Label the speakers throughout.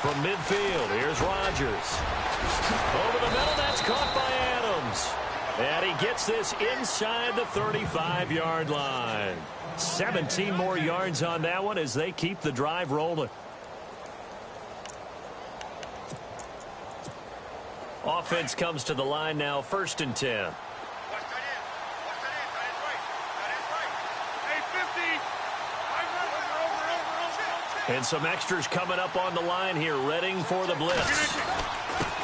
Speaker 1: From midfield, here's Rodgers. Over the middle, that's caught by Adams. And he gets this inside the 35-yard line. 17 more yards on that one as they keep the drive rolling. Offense comes to the line now, 1st and 10. And some extras coming up on the line here, readying for the blitz.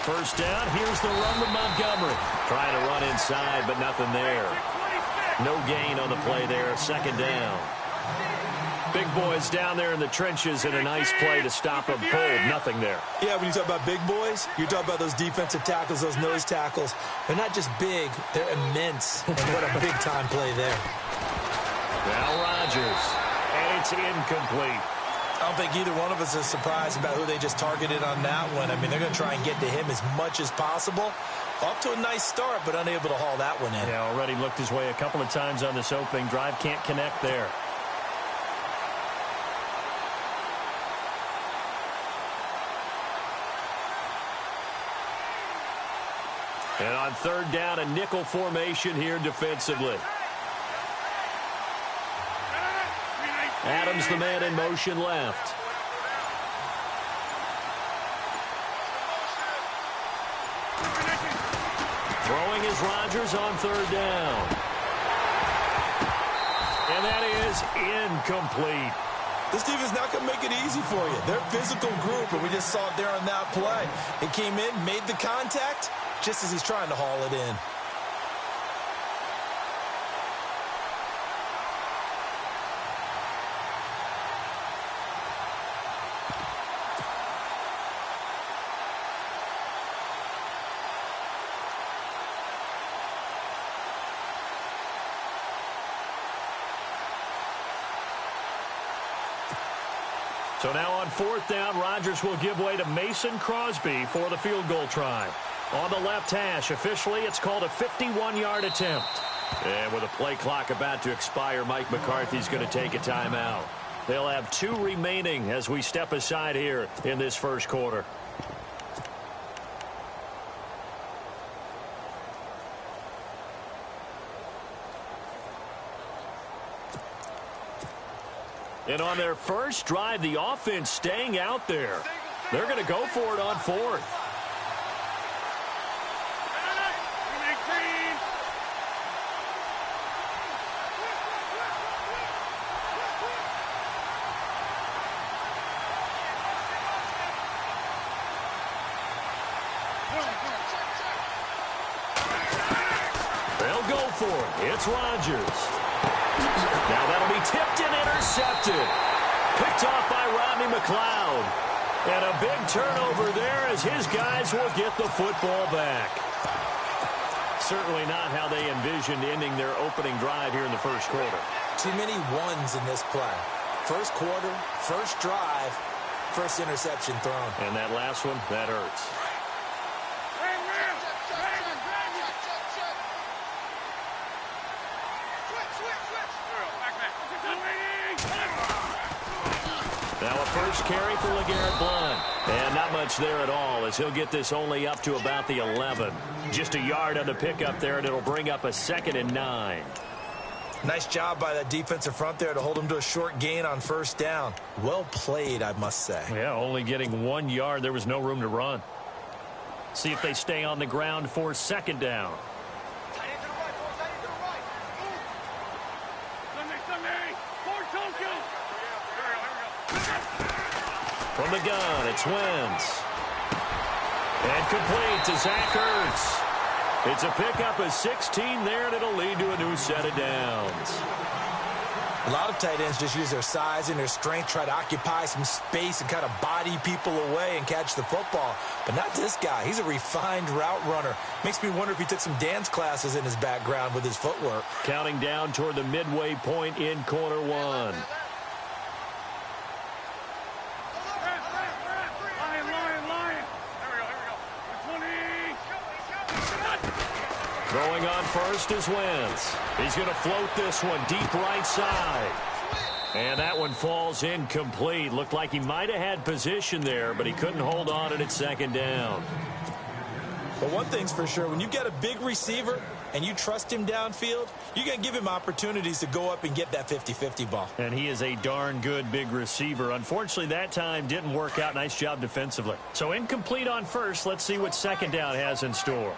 Speaker 1: First down, here's the run with Montgomery. Trying to run inside, but nothing there. No gain on the play there, 2nd down. Big boys down there in the trenches, and a nice play to stop them cold. Nothing there.
Speaker 2: Yeah, when you talk about big boys, you're talking about those defensive tackles, those nose tackles. They're not just big, they're immense. And what a big-time play there.
Speaker 1: Now Rodgers, and it's incomplete.
Speaker 2: I don't think either one of us is surprised about who they just targeted on that one. I mean, they're going to try and get to him as much as possible. Off to a nice start, but unable to haul that one in.
Speaker 1: Yeah, already looked his way a couple of times on this opening drive. Can't connect there. And on 3rd down, a nickel formation here defensively. Adams, the man in motion left. Throwing is Rodgers on 3rd down. And that is incomplete.
Speaker 2: This defense not going to make it easy for you. They're a physical group, and we just saw it there on that play. It came in, made the contact, just as he's trying to haul it in.
Speaker 1: So now on 4th down, Rodgers will give way to Mason Crosby for the field goal try. On the left hash, officially it's called a 51-yard attempt. And with a play clock about to expire, Mike McCarthy's going to take a timeout. They'll have 2 remaining as we step aside here in this 1st quarter. And on their first drive, the offense staying out there. They're going to go for it on 4th. They'll go for it. It's Rodgers. Now that'll be tipped and intercepted. Picked off by Rodney McLeod. And a big turnover there as his guys will get the football back. Certainly not how they envisioned ending their opening drive here in the 1st quarter.
Speaker 2: Too many ones in this play. 1st quarter, 1st drive, 1st interception thrown.
Speaker 1: And that last one, that hurts. Now a first carry for LeGarrette Blount. And not much there at all as he'll get this only up to about the 11. Just a yard on the pickup there, and it'll bring up a 2nd and 9.
Speaker 2: Nice job by that defensive front there to hold him to a short gain on 1st down. Well played, I must say.
Speaker 1: Yeah, only getting 1 yard. There was no room to run. See if they stay on the ground for 2nd down. From the gun, it's Wentz. And complete to Zach Ertz. It's a pickup of 16 there, and it'll lead to a new set of downs.
Speaker 2: A lot of tight ends just use their size and their strength, try to occupy some space and kind of body people away and catch the football. But not this guy. He's a refined route runner. Makes me wonder if he took some dance classes in his background with his footwork.
Speaker 1: Counting down toward the midway point in quarter 1. Throwing on first is Wentz. He's going to float this one deep right side. And that one falls incomplete. Looked like he might have had position there, but he couldn't hold on at second down.
Speaker 2: But one thing's for sure, when you get a big receiver and you trust him downfield, you're going to give him opportunities to go up and get that 50-50 ball.
Speaker 1: And he is a darn good big receiver. Unfortunately, that time didn't work out. Nice job defensively. So incomplete on first. Let's see what second down has in store.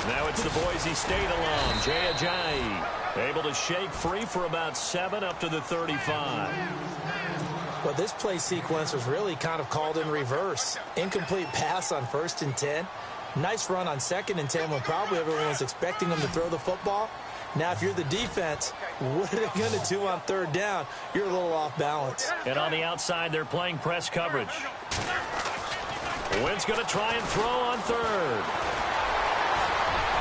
Speaker 1: Now it's the Boise State alum, JJ, able to shake free for about 7 up to the 35.
Speaker 2: Well, this play sequence was really kind of called in reverse. Incomplete pass on 1st and 10. Nice run on 2nd and 10 when probably everyone was expecting him to throw the football. Now, if you're the defense, what are they going to do on 3rd down? You're a little off balance.
Speaker 1: And on the outside, they're playing press coverage. Wynn's going to try and throw on 3rd.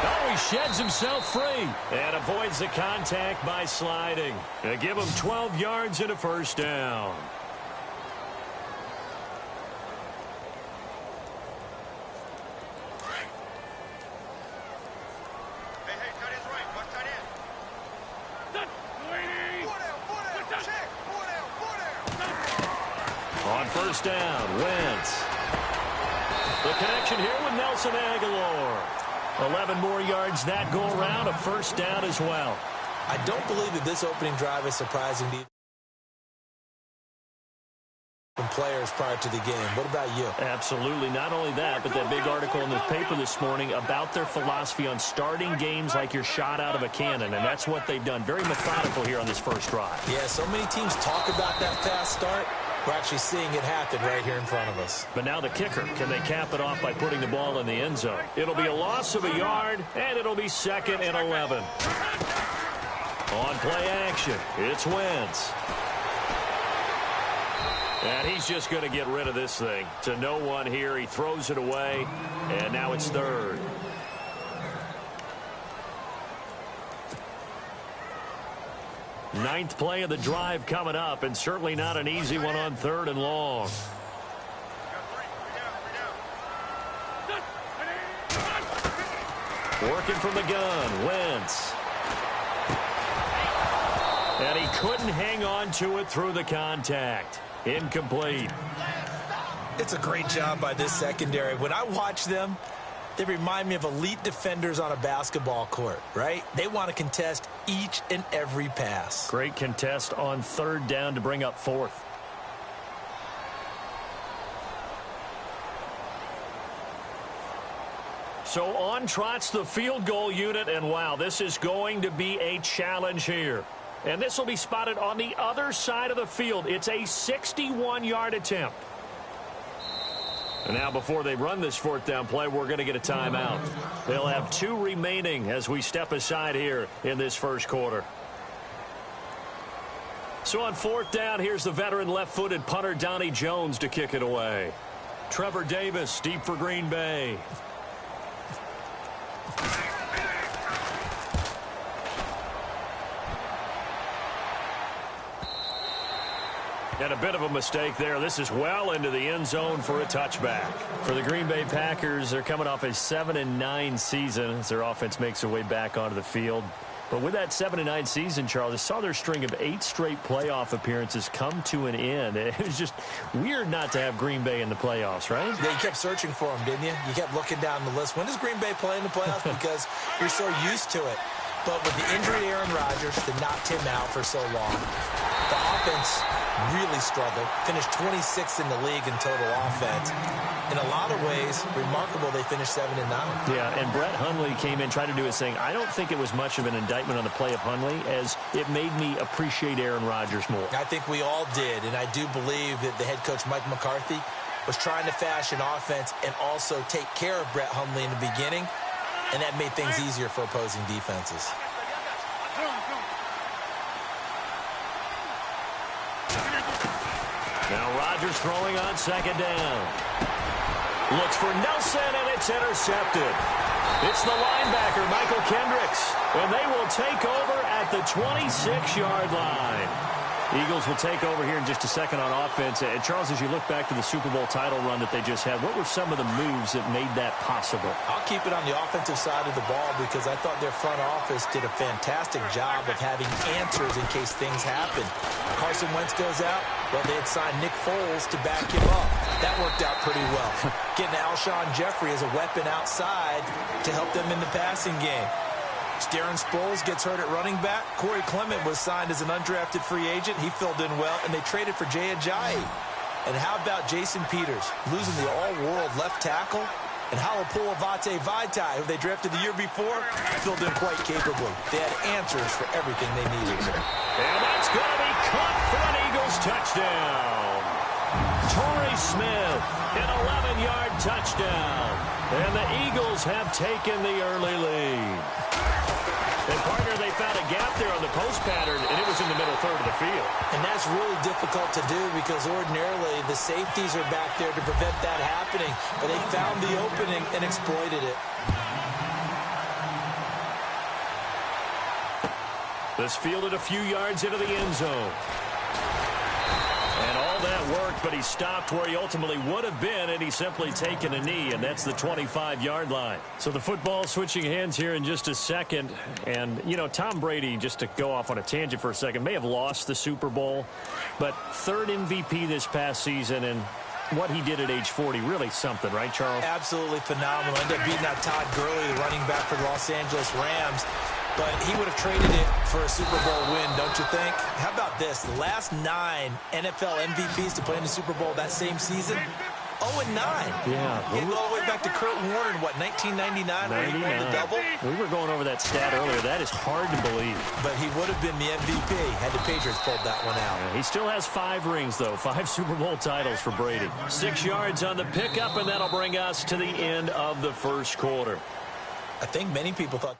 Speaker 1: Oh, he sheds himself free and avoids the contact by sliding. They give him 12 yards and a 1st down. On 1st down, Wentz. The connection here with Nelson Aguilar. 11 more yards that go around, a 1st down as well.
Speaker 2: I don't believe that this opening drive is surprising to you. Players prior to the game. What about you?
Speaker 1: Absolutely. Not only that, but that big article in the paper this morning about their philosophy on starting games like you're shot out of a cannon, and that's what they've done. Very methodical here on this first drive.
Speaker 2: Yeah, so many teams talk about that fast start. We're actually seeing it happen right here in front of us.
Speaker 1: But now the kicker, can they cap it off by putting the ball in the end zone? It'll be a loss of a yard, and it'll be 2nd and 11. On play action, it's Wentz. And he's just going to get rid of this thing. To no one here, he throws it away, and now it's 3rd. Ninth play of the drive coming up, and certainly not an easy one on 3rd and long. Working from the gun, Wentz. And he couldn't hang on to it through the contact. Incomplete.
Speaker 2: It's a great job by this secondary. When I watch them, they remind me of elite defenders on a basketball court, right? They want to contest each and every pass.
Speaker 1: Great contest on 3rd down to bring up 4th. So on trots the field goal unit, and wow, this is going to be a challenge here. And this will be spotted on the other side of the field. It's a 61-yard attempt. And now before they run this 4th down play, we're going to get a timeout. They'll have 2 remaining as we step aside here in this first quarter. So on 4th down, here's the veteran left-footed punter Donnie Jones to kick it away. Trevor Davis deep for Green Bay. And a bit of a mistake there. This is well into the end zone for a touchback. For the Green Bay Packers, they're coming off a 7-9 season as their offense makes their way back onto the field. But with that 7-9 season, Charles, I saw their string of 8 straight playoff appearances come to an end. It was just weird not to have Green Bay in the playoffs, right?
Speaker 2: Yeah, you kept searching for them, didn't you? You kept looking down the list. When does Green Bay play in the playoffs? Because you're so used to it. But with the injury to Aaron Rodgers that knocked him out for so long, the offense really struggled. Finished 26th in the league in total offense. In a lot of ways, remarkable they finished 7-9.
Speaker 1: Yeah, and Brett Hundley came in, tried to do his thing. I don't think it was much of an indictment on the play of Hundley, as it made me appreciate Aaron Rodgers more.
Speaker 2: I think we all did, and I do believe that the head coach, Mike McCarthy, was trying to fashion offense and also take care of Brett Hundley in the beginning, and that made things easier for opposing defenses.
Speaker 1: Now Rodgers throwing on 2nd down. Looks for Nelson, and it's intercepted. It's the linebacker, Michael Kendricks, and they will take over at the 26-yard line. Eagles will take over here in just a second on offense. And, Charles, as you look back to the Super Bowl title run that they just had, what were some of the moves that made that possible?
Speaker 2: I'll keep it on the offensive side of the ball because I thought their front office did a fantastic job of having answers in case things happen. Carson Wentz goes out. Well, they had signed Nick Foles to back him up. That worked out pretty well. Getting Alshon Jeffrey as a weapon outside to help them in the passing game. Darren Sproles gets hurt at running back. Corey Clement was signed as an undrafted free agent. He filled in well, and they traded for Jay Ajayi. And how about Jason Peters, losing the all-world left tackle? And Halapoulivaati Vaitai, who they drafted the year before, filled in quite capably. They had answers for everything they needed.
Speaker 1: And that's going to be caught for an Eagles touchdown. Torrey Smith, an 11-yard touchdown. And the Eagles have taken the early lead. And, partner, they found a gap there on the post pattern, and it was in the middle third of the field.
Speaker 2: And that's really difficult to do because ordinarily the safeties are back there to prevent that happening. But they found the opening and exploited it.
Speaker 1: This fielded a few yards into the end zone. And all that worked, but he stopped where he ultimately would have been, and he's simply taken a knee, and that's the 25-yard line. So the football switching hands here in just a second. And, you know, Tom Brady, just to go off on a tangent for a second, may have lost the Super Bowl, but third MVP this past season, and what he did at age 40, really something, right, Charles?
Speaker 2: Absolutely phenomenal. Ended up beating out Todd Gurley, the running back for the Los Angeles Rams. But he would have traded it for a Super Bowl win, don't you think? How about this? The last 9 NFL MVPs to play in the Super Bowl that same season, 0-9.
Speaker 1: Yeah.
Speaker 2: Getting all the way back to Kurt Warner in, what, 1999 where he won the double?
Speaker 1: We were going over that stat earlier. That is hard to believe.
Speaker 2: But he would have been the MVP had the Patriots pulled that one out.
Speaker 1: Yeah, he still has 5 rings, though. 5 Super Bowl titles for Brady. 6 yards on the pickup, and that'll bring us to the end of the first quarter.
Speaker 2: I think many people thought